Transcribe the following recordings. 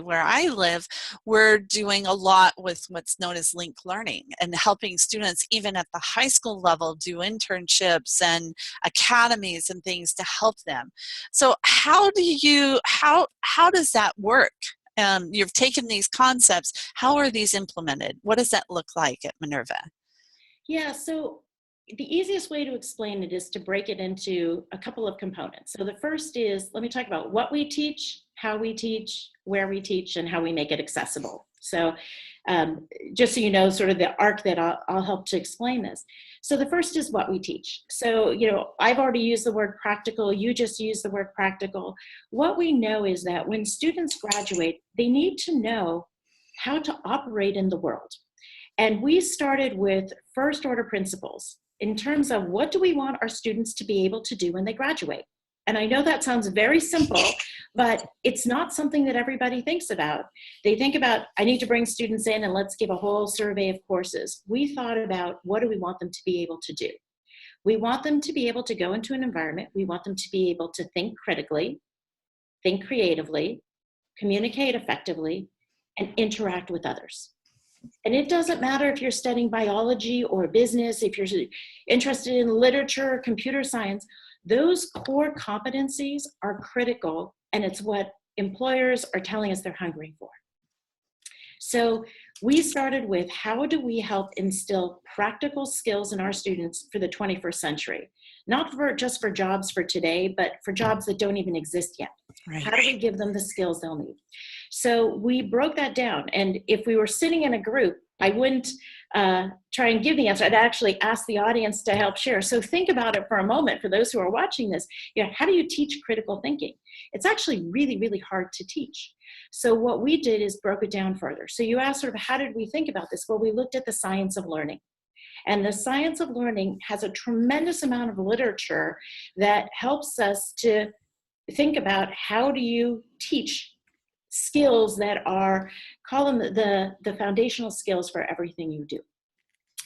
where I live, we're doing a lot with what's known as linked learning and helping students even at the high school level do internships and academies and things to help them. So how does that work? You've taken these concepts. How are these implemented? What does that look like at Minerva? Yeah, so the easiest way to explain it is to break it into a couple of components. So the first is, let me talk about what we teach, how we teach, where we teach, and how we make it accessible. So just so you know, sort of the arc that I'll help to explain this. So the first is what we teach. So, I've already used the word practical. You just used the word practical. What we know is that when students graduate, they need to know how to operate in the world. And we started with first order principles in terms of what do we want our students to be able to do when they graduate. And I know that sounds very simple, but it's not something that everybody thinks about. They think about, I need to bring students in and let's give a whole survey of courses. We thought about, what do we want them to be able to do? We want them to be able to go into an environment. We want them to be able to think critically, think creatively, communicate effectively, and interact with others. And it doesn't matter if you're studying biology or business, if you're interested in literature or computer science, those core competencies are critical, and it's what employers are telling us they're hungry for. So we started with, how do we help instill practical skills in our students for the 21st century? Not just for jobs for today, but for jobs that don't even exist yet. Right. How do we give them the skills they'll need? So we broke that down. And if we were sitting in a group, I wouldn't try and give the answer. I'd actually ask the audience to help share. So think about it for a moment for those who are watching this. How do you teach critical thinking? It's actually really, really hard to teach. So what we did is broke it down further. So you asked sort of, how did we think about this? Well, we looked at the science of learning. And the science of learning has a tremendous amount of literature that helps us to think about, how do you teach skills that are, call them the foundational skills for everything you do.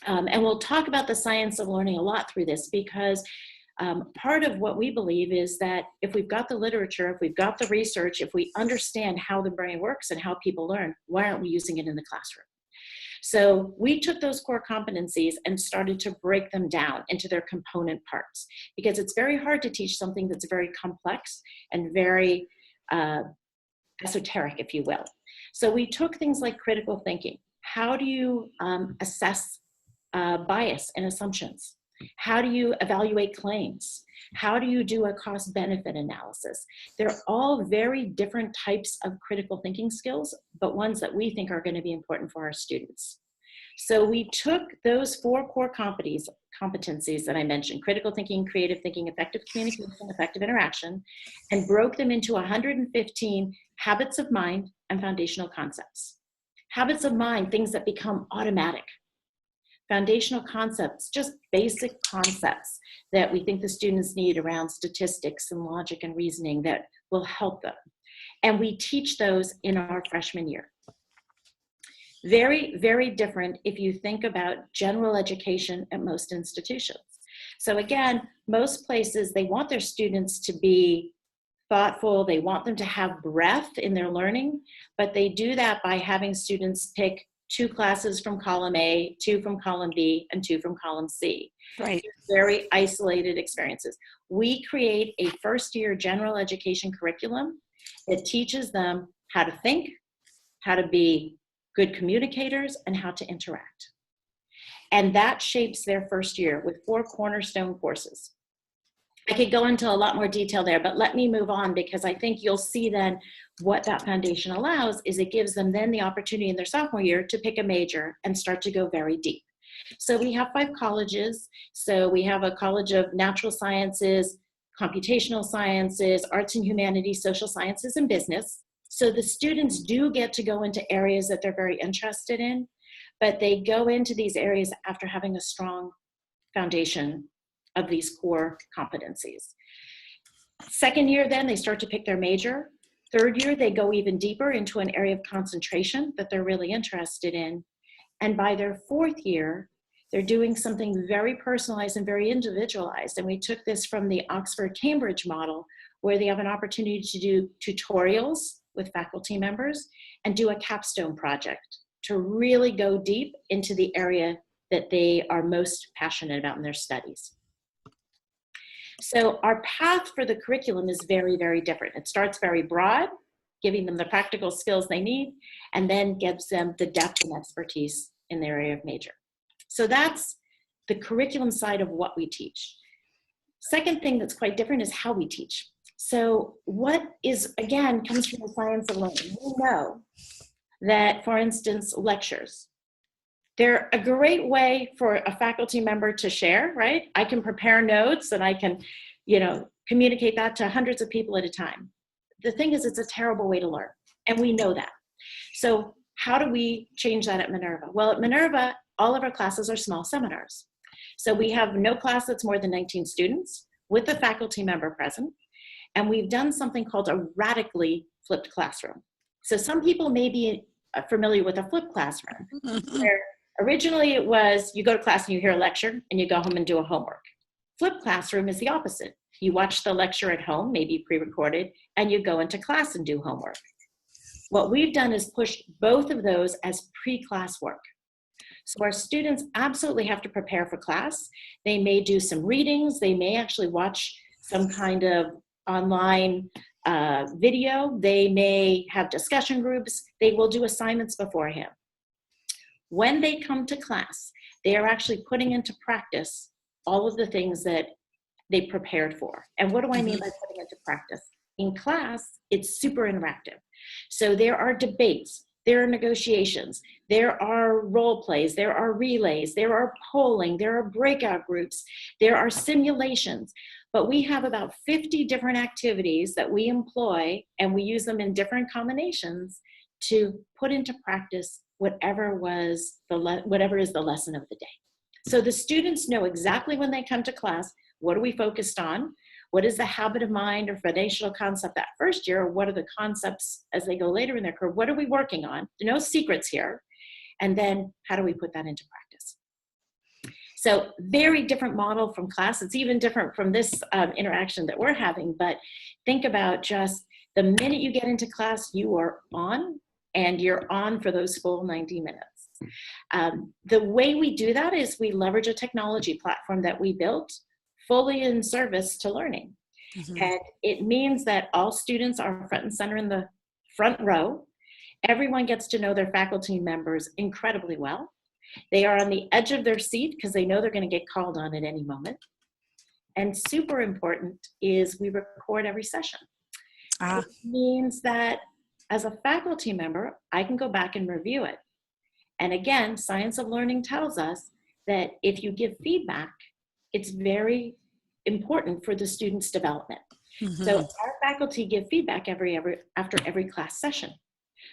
And we'll talk about the science of learning a lot through this, because part of what we believe is that if we've got the literature, if we've got the research, if we understand how the brain works and how people learn, why aren't we using it in the classroom? So we took those core competencies and started to break them down into their component parts, because it's very hard to teach something that's very complex and very esoteric, if you will. So we took things like critical thinking. How do you assess bias and assumptions? How do you evaluate claims? How do you do a cost-benefit analysis? They're all very different types of critical thinking skills, but ones that we think are going to be important for our students. So we took those 4 core competencies that I mentioned, critical thinking, creative thinking, effective communication, effective interaction, and broke them into 115 habits of mind and foundational concepts. Habits of mind, things that become automatic. Foundational concepts, just basic concepts that we think the students need around statistics and logic and reasoning that will help them. And we teach those in our freshman year. Very, very different if you think about general education at most institutions. So again, most places, they want their students to be thoughtful, they want them to have breadth in their learning, but they do that by having students pick 2 classes from column A, 2 from column B, and 2 from column C. Right. Very isolated experiences. We create a first-year general education curriculum that teaches them how to think, how to be good communicators, and how to interact. And that shapes their first year with 4 cornerstone courses. I could go into a lot more detail there, but let me move on, because I think you'll see then what that foundation allows is it gives them then the opportunity in their sophomore year to pick a major and start to go very deep. So we have 5 colleges. So we have a College of Natural Sciences, Computational Sciences, Arts and Humanities, Social Sciences, and Business. So the students do get to go into areas that they're very interested in, but they go into these areas after having a strong foundation of these core competencies. Second year, then they start to pick their major. Third year, they go even deeper into an area of concentration that they're really interested in. And by their 4th year, they're doing something very personalized and very individualized. And we took this from the Oxford-Cambridge model, where they have an opportunity to do tutorials with faculty members and do a capstone project to really go deep into the area that they are most passionate about in their studies. So our path for the curriculum is very, very different. It starts very broad, giving them the practical skills they need, and then gives them the depth and expertise in their area of major. So that's the curriculum side of what we teach. Second thing that's quite different is how we teach. So what is, again, comes from the science of learning. We know that, for instance, lectures, they're a great way for a faculty member to share, right? I can prepare notes and I can, communicate that to hundreds of people at a time. The thing is, it's a terrible way to learn, and we know that. So how do we change that at Minerva? Well, at Minerva, all of our classes are small seminars. So we have no class that's more than 19 students with a faculty member present, and we've done something called a radically flipped classroom. So some people may be familiar with a flipped classroom, where originally it was you go to class and you hear a lecture and you go home and do a homework. Flipped classroom is the opposite. You watch the lecture at home, maybe pre-recorded, and you go into class and do homework. What we've done is pushed both of those as pre-class work. So our students absolutely have to prepare for class. They may do some readings. They may actually watch some kind of online video. They may have discussion groups. They will do assignments beforehand. When they come to class, they are actually putting into practice all of the things that they prepared for. And what do I mean by putting into practice? In class, it's super interactive. So there are debates, there are negotiations, there are role plays, there are relays, there are polling, there are breakout groups, there are simulations. But we have about 50 different activities that we employ, and we use them in different combinations to put into practice whatever is the lesson of the day. So the students know exactly when they come to class, what are we focused on? What is the habit of mind or foundational concept that first year? Or what are the concepts as they go later in their career? What are we working on? No secrets here. And then how do we put that into practice? So very different model from class. It's even different from this interaction that we're having. But think about just the minute you get into class, you are on, and you're on for those full 90 minutes. The way we do that is we leverage a technology platform that we built fully in service to learning. And it means that all students are front and center in the front row. Everyone gets to know their faculty members incredibly well. They are on the edge of their seat because they know they're going to get called on at any moment. And super important is we record every session. It means that as a faculty member, I can go back and review it. And again, science of learning tells us that if you give feedback, it's very important for the student's development. So our faculty give feedback after every class session.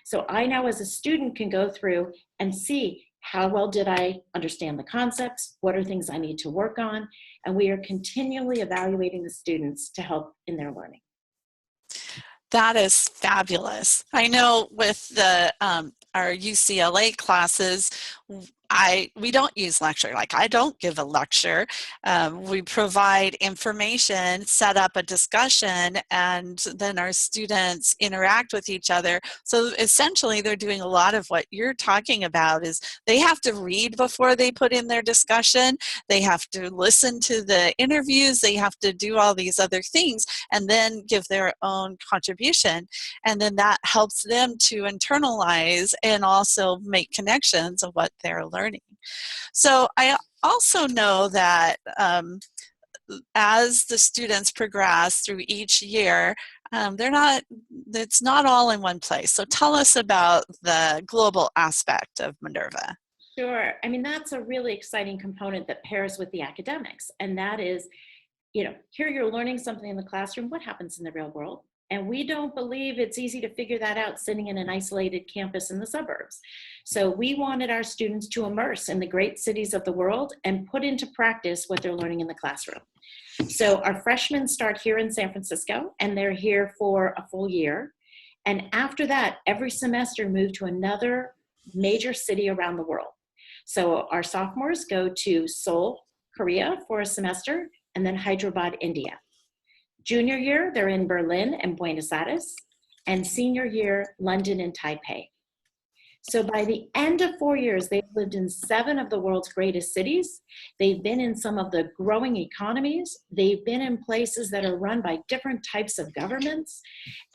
So I now as a student can go through and see how well did I understand the concepts, what are things I need to work on, and we are continually evaluating the students to help in their learning. That is fabulous. I know with the our UCLA classes, we don't use lecture. Like, I don't give a lecture. We provide information, set up a discussion, and then our students interact with each other. So essentially, they're doing a lot of what you're talking about. Is they have to read before they put in their discussion. They have to listen to the interviews. They have to do all these other things and then give their own contribution. And then that helps them to internalize and also make connections of what they're learning. So I also know that as the students progress through each year, it's not all in one place. So tell us about the global aspect of Minerva. Sure. I mean, that's a really exciting component that pairs with the academics. And that is, here you're learning something in the classroom. What happens in the real world? And we don't believe it's easy to figure that out sitting in an isolated campus in the suburbs. So we wanted our students to immerse in the great cities of the world and put into practice what they're learning in the classroom. So our freshmen start here in San Francisco, and they're here for a full year. And after that, every semester move to another major city around the world. So our sophomores go to Seoul, Korea for a semester, and then Hyderabad, India. Junior year, they're in Berlin and Buenos Aires. and senior year, London and Taipei. So by the end of 4 years, they've lived in 7 of the world's greatest cities. They've been in some of the growing economies. They've been in places that are run by different types of governments.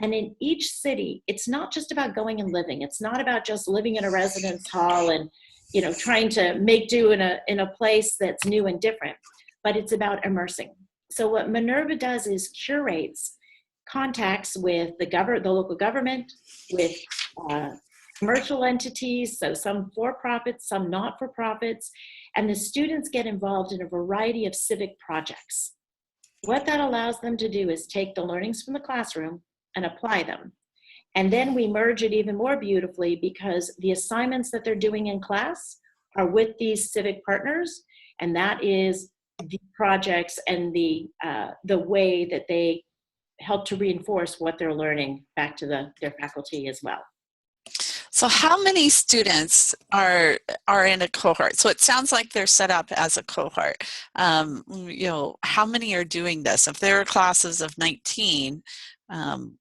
And in each city, it's not just about going and living. It's not about just living in a residence hall and, you know, trying to make do in a place that's new and different, but it's about immersing. So what Minerva does is curates contacts with the local government, with commercial entities, so some for-profits, some not-for-profits, and the students get involved in a variety of civic projects. What that allows them to do is take the learnings from the classroom and apply them. And then we merge it even more beautifully because the assignments that they're doing in class are with these civic partners, and that is the projects and the way that they help to reinforce what they're learning back to their faculty as well. So how many students are in a cohort? So it sounds like they're set up as a cohort. You know, how many are doing this? If there are classes of 19,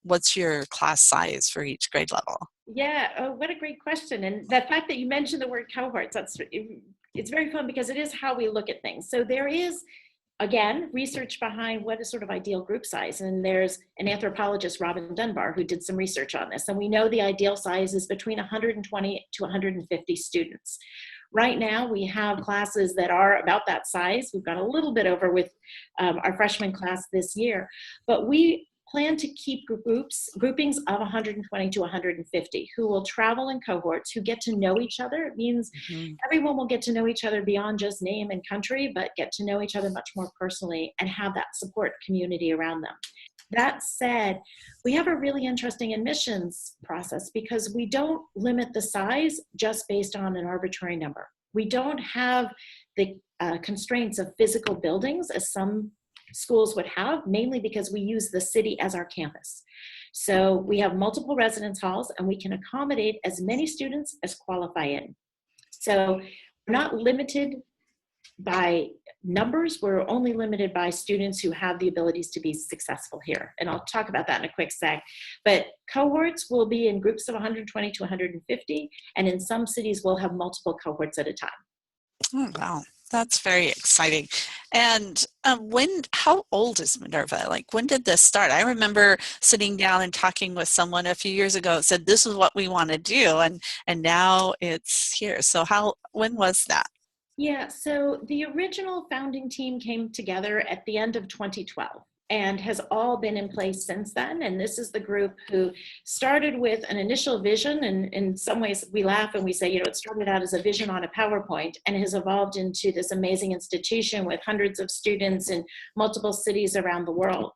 what's your class size for each grade level? Yeah, oh, what a great question. And the fact that you mentioned the word cohorts, it's very fun because it is how we look at things. So there is, again, research behind what is sort of ideal group size. And there's an anthropologist, Robin Dunbar, who did some research on this. And we know the ideal size is between 120 to 150 students. Right now, we have classes that are about that size. We've got a little bit over with our freshman class this year, but we plan to keep groupings of 120 to 150 who will travel in cohorts, who get to know each other. It means everyone will get to know each other beyond just name and country, but get to know each other much more personally and have that support community around them. That said, we have a really interesting admissions process because we don't limit the size just based on an arbitrary number. We don't have the constraints of physical buildings as some schools would have, mainly because we use the city as our campus. So we have multiple residence halls and we can accommodate as many students as qualify in. So we're not limited by numbers, we're only limited by students who have the abilities to be successful here. And I'll talk about that in a quick sec. But cohorts will be in groups of 120 to 150, and in some cities we'll have multiple cohorts at a time. Oh, wow. That's very exciting. And how old is Minerva? Like, when did this start? I remember sitting down and talking with someone a few years ago that said, this is what we want to do. And now it's here. So when was that? Yeah, so the original founding team came together at the end of 2012 and has all been in place since then. And this is the group who started with an initial vision. And in some ways we laugh and we say, you know, it started out as a vision on a PowerPoint and has evolved into this amazing institution with hundreds of students in multiple cities around the world.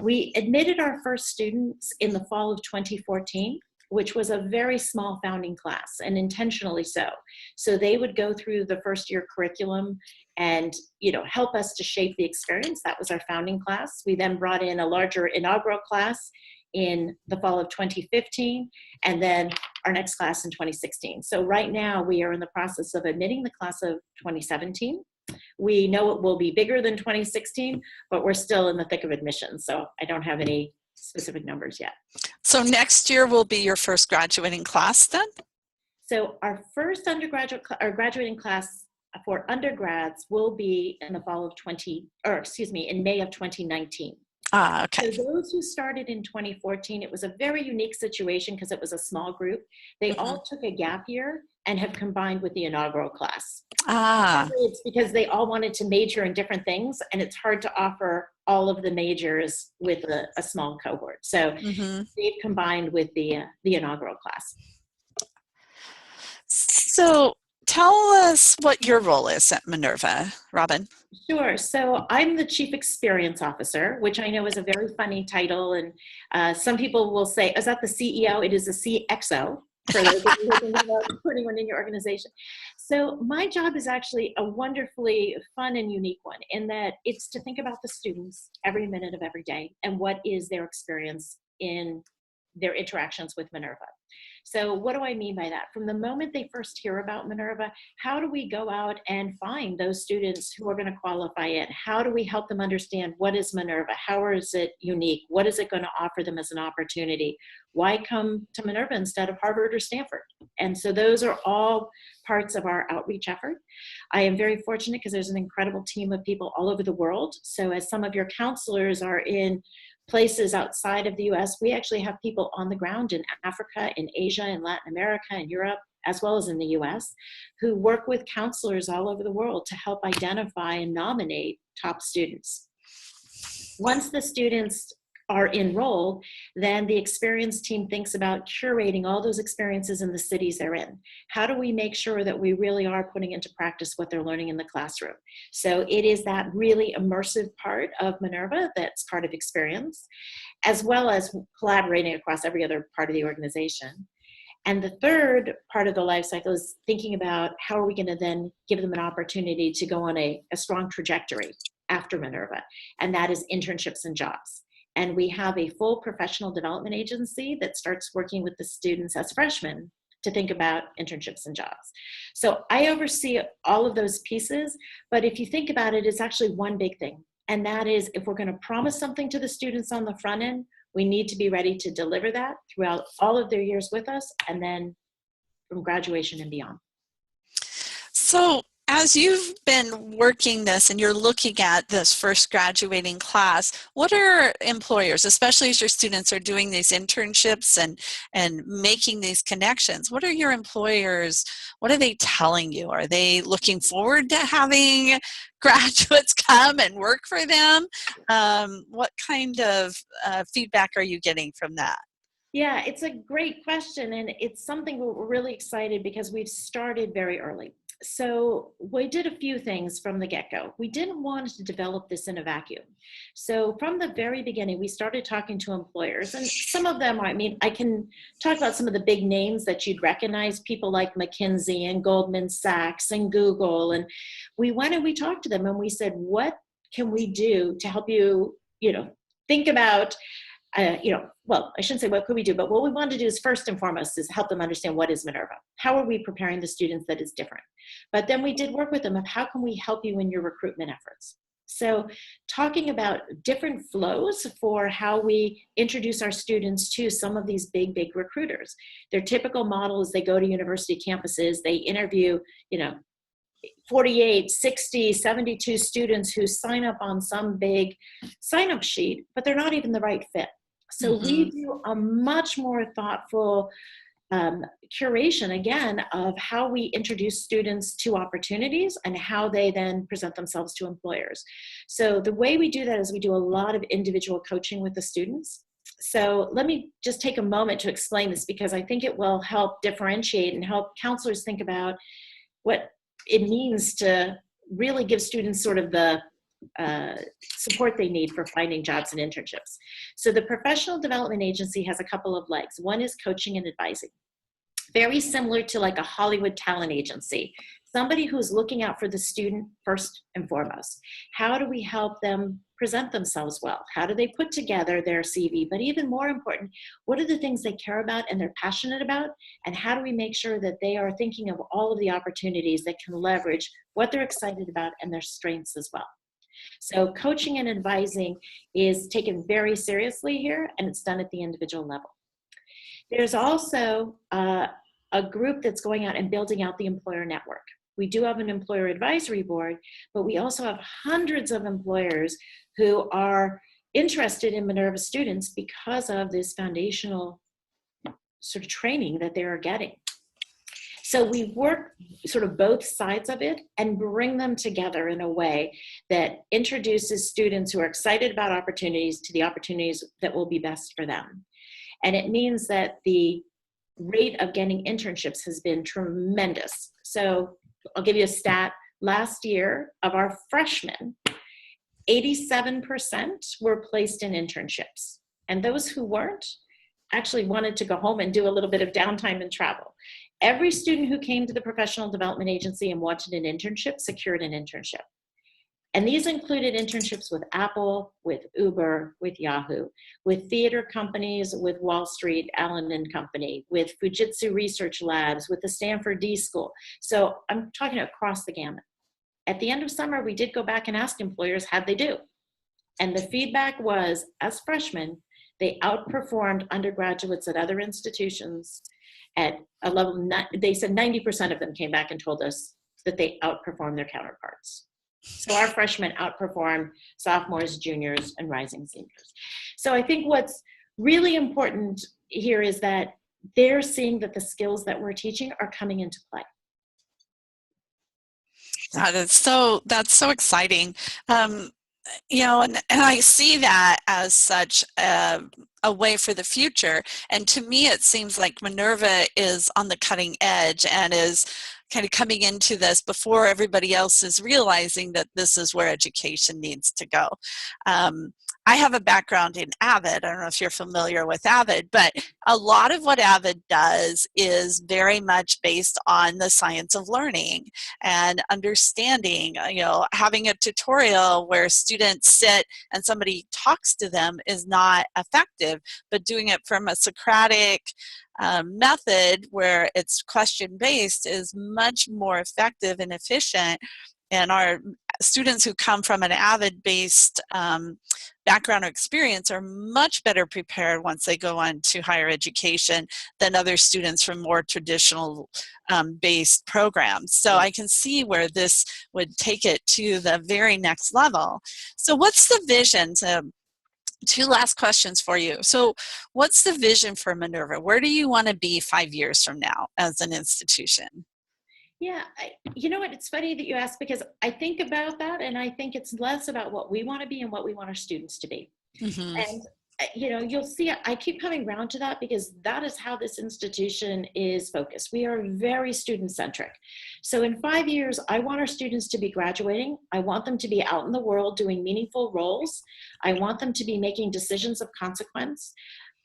We admitted our first students in the fall of 2014, which was a very small founding class, and intentionally so. So they would go through the first year curriculum and, you know, help us to shape the experience. That was our founding class. We then brought in a larger inaugural class in the fall of 2015, and then our next class in 2016. So right now we are in the process of admitting the class of 2017. We know it will be bigger than 2016, but we're still in the thick of admissions. So I don't have any specific numbers yet. So next year will be your first graduating class then? So our first graduating class for undergrads will be in the fall of in May of 2019. Okay. So those who started in 2014, it was a very unique situation because it was a small group. They all took a gap year and have combined with the inaugural class. It's because they all wanted to major in different things, and it's hard to offer all of the majors with a small cohort. So they've combined with the inaugural class. So tell us what your role is at Minerva, Robin. Sure. So I'm the Chief Experience Officer, which I know is a very funny title. And some people will say, is that the CEO? It is the CXO, for those of you who think about putting one in your organization. So my job is actually a wonderfully fun and unique one in that it's to think about the students every minute of every day and what is their experience in their interactions with Minerva. So what do I mean by that? From the moment they first hear about Minerva, how do we go out and find those students who are going to qualify in? How do we help them understand what is Minerva? How is it unique? What is it going to offer them as an opportunity? Why come to Minerva instead of Harvard or Stanford? And so those are all parts of our outreach effort. I am very fortunate because there's an incredible team of people all over the world. So as some of your counselors are in places outside of the US, we actually have people on the ground in Africa, in Asia, in Latin America, in Europe, as well as in the US, who work with counselors all over the world to help identify and nominate top students. Once the students are enrolled, then the experience team thinks about curating all those experiences in the cities they're in. How do we make sure that we really are putting into practice what they're learning in the classroom? So it is that really immersive part of Minerva that's part of experience, as well as collaborating across every other part of the organization. And the third part of the life cycle is thinking about how are we going to then give them an opportunity to go on a strong trajectory after Minerva, and that is internships and jobs. And we have a full professional development agency that starts working with the students as freshmen to think about internships and jobs. So I oversee all of those pieces, but if you think about it, it's actually one big thing. And that is, if we're going to promise something to the students on the front end, we need to be ready to deliver that throughout all of their years with us, and then from graduation and beyond. So as you've been working this and you're looking at this first graduating class, what are employers, especially as your students are doing these internships and making these connections, what are your employers, what are they telling you? Are they looking forward to having graduates come and work for them? What kind of feedback are you getting from that? Yeah, it's a great question, and it's something we're really excited because we've started very early. So we did a few things from the get-go. We didn't want to develop this in a vacuum. So from the very beginning, we started talking to employers, and some of them, I mean, I can talk about some of the big names that you'd recognize, people like McKinsey and Goldman Sachs and Google. And we went and we talked to them and we said, what can we do to help you, think about well, I shouldn't say what could we do, but what we wanted to do is first and foremost is help them understand what is Minerva. How are we preparing the students that is different? But then we did work with them of how can we help you in your recruitment efforts? So talking about different flows for how we introduce our students to some of these big recruiters. Their typical model is they go to university campuses, they interview, 48, 60, 72 students who sign up on some big sign-up sheet, but they're not even the right fit. So we do a much more thoughtful curation, again, of how we introduce students to opportunities and how they then present themselves to employers. So the way we do that is we do a lot of individual coaching with the students. So let me just take a moment to explain this because I think it will help differentiate and help counselors think about what it means to really give students sort of the support they need for finding jobs and internships. So the professional development agency has a couple of legs. One is coaching and advising. Very similar to like a Hollywood talent agency. Somebody who's looking out for the student first and foremost. How do we help them present themselves well? How do they put together their CV? But even more important, what are the things they care about and they're passionate about? And how do we make sure that they are thinking of all of the opportunities that can leverage what they're excited about and their strengths as well? So coaching and advising is taken very seriously here, and it's done at the individual level. There's also a group that's going out and building out the employer network. We do have an employer advisory board, but we also have hundreds of employers who are interested in Minerva students because of this foundational sort of training that they are getting. So we work sort of both sides of it and bring them together in a way that introduces students who are excited about opportunities to the opportunities that will be best for them. And it means that the rate of getting internships has been tremendous. So I'll give you a stat. Last year, of our freshmen, 87% were placed in internships. And those who weren't actually wanted to go home and do a little bit of downtime and travel. Every student who came to the professional development agency and wanted an internship secured an internship. And these included internships with Apple, with Uber, with Yahoo, with theater companies, with Wall Street, Allen and Company, with Fujitsu Research Labs, with the Stanford D School. So I'm talking across the gamut. At the end of summer, we did go back and ask employers how'd they do. And the feedback was, as freshmen, they outperformed undergraduates at other institutions at a level, they said 90% of them came back and told us that they outperformed their counterparts. So our freshmen outperformed sophomores, juniors, and rising seniors. So I think what's really important here is that they're seeing that the skills that we're teaching are coming into play. That's so exciting. You know, and I see that as such a way for the future. And to me, it seems like Minerva is on the cutting edge and is kind of coming into this before everybody else is realizing that this is where education needs to go. I have a background in Avid. I don't know if you're familiar with Avid, but a lot of what Avid does is very much based on the science of learning and understanding. You know, having a tutorial where students sit and somebody talks to them is not effective, but doing it from a Socratic method where it's question-based is much more effective and efficient. And our students who come from an Avid-based background or experience are much better prepared once they go on to higher education than other students from more traditional based programs. So I can see where this would take it to the very next level. So what's the vision? Two last questions for you. So what's the vision for Minerva? Where do you want to be 5 years from now as an institution? Yeah, you know what, it's funny that you asked, because I think about that and I think it's less about what we want to be and what we want our students to be. Mm-hmm. And you know, you'll see I keep coming around to that because that is how this institution is focused. We are very student-centric. So in 5 years, I want our students to be graduating. I want them to be out in the world doing meaningful roles. I want them to be making decisions of consequence.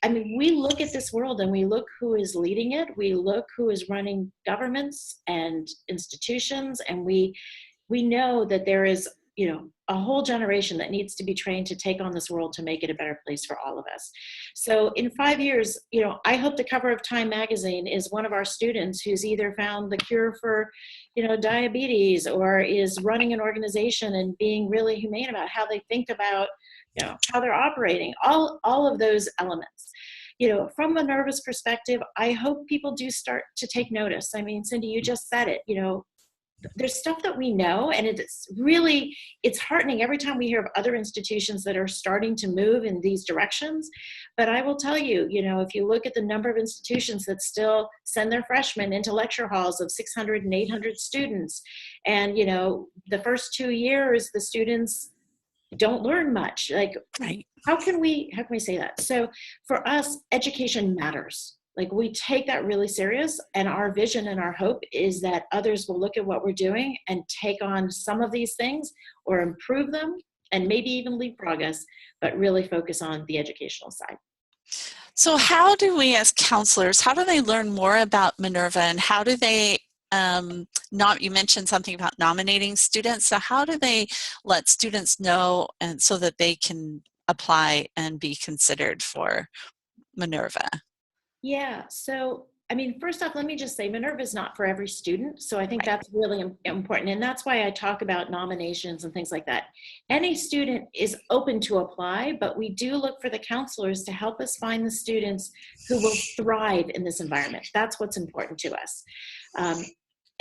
I mean, we look at this world and we look who is leading it. We look who is running governments and institutions, and we know that there is, you know, a whole generation that needs to be trained to take on this world to make it a better place for all of us. So in 5 years, you know, I hope the cover of Time magazine is one of our students who's either found the cure for, you know, diabetes, or is running an organization and being really humane about how they think about, you know, how they're operating, all of those elements. You know, from Minerva's perspective, I hope people do start to take notice. I mean, Cyndy, you just said it, you know, there's stuff that we know, and it's heartening every time we hear of other institutions that are starting to move in these directions. But I will tell you, you know, if you look at the number of institutions that still send their freshmen into lecture halls of 600 and 800 students, and, you know, the first 2 years, the students don't learn much. Like, Right. How can we say that? So for us, education matters. Like, we take that really serious, and our vision and our hope is that others will look at what we're doing and take on some of these things or improve them, and maybe even leapfrog us, but really focus on the educational side. So how do we as counselors, how do they learn more about Minerva, and how do they you mentioned something about nominating students. So how do they let students know, and so that they can apply and be considered for Minerva? Yeah, so I mean, first off, let me just say Minerva is not for every student. So I think that's really important. And that's why I talk about nominations and things like that. Any student is open to apply, but we do look for the counselors to help us find the students who will thrive in this environment. That's what's important to us.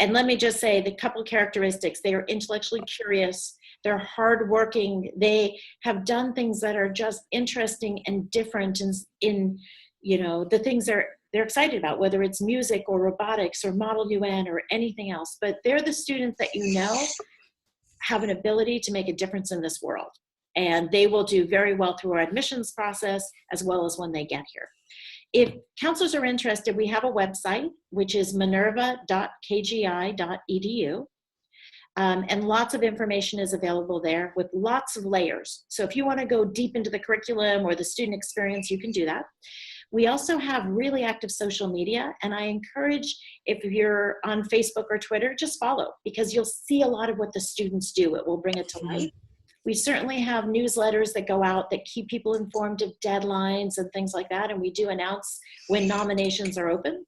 And let me just say the couple characteristics: they are intellectually curious, they're hardworking, they have done things that are just interesting and different in you know, the things they're excited about, whether it's music or robotics or Model UN or anything else. But they're the students that you know have an ability to make a difference in this world. And they will do very well through our admissions process as well as when they get here. If counselors are interested, we have a website, which is minerva.kgi.edu. And lots of information is available there with lots of layers. So if you want to go deep into the curriculum or the student experience, you can do that. We also have really active social media, and I encourage, if you're on Facebook or Twitter, just follow, because you'll see a lot of what the students do. It will bring it to life. We certainly have newsletters that go out that keep people informed of deadlines and things like that, and we do announce when nominations are open.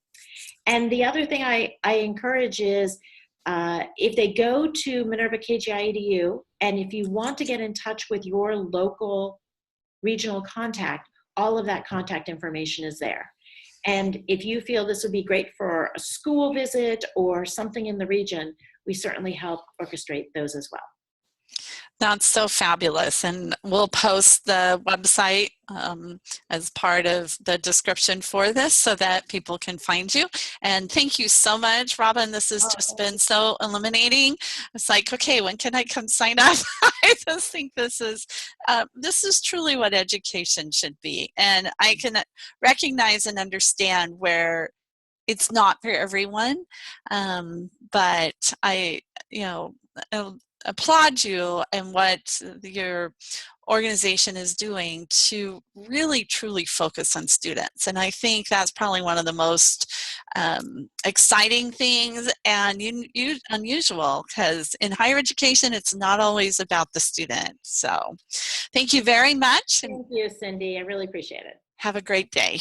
And the other thing I encourage is, if they go to Minerva KGI Edu, and if you want to get in touch with your local regional contact, all of that contact information is there. And if you feel this would be great for a school visit or something in the region, we certainly help orchestrate those as well. That's so fabulous, and we'll post the website as part of the description for this so that people can find you. And thank you so much, Robin. This has just been so illuminating. It's like, okay, when can I come sign up? I just think this is truly what education should be, and I can recognize and understand where it's not for everyone, but I, applaud you and what your organization is doing to really truly focus on students. And I think that's probably one of the most exciting things and unusual, because in higher education it's not always about the student. So thank you very much. Thank you, Cyndy. I really appreciate it. Have a great day.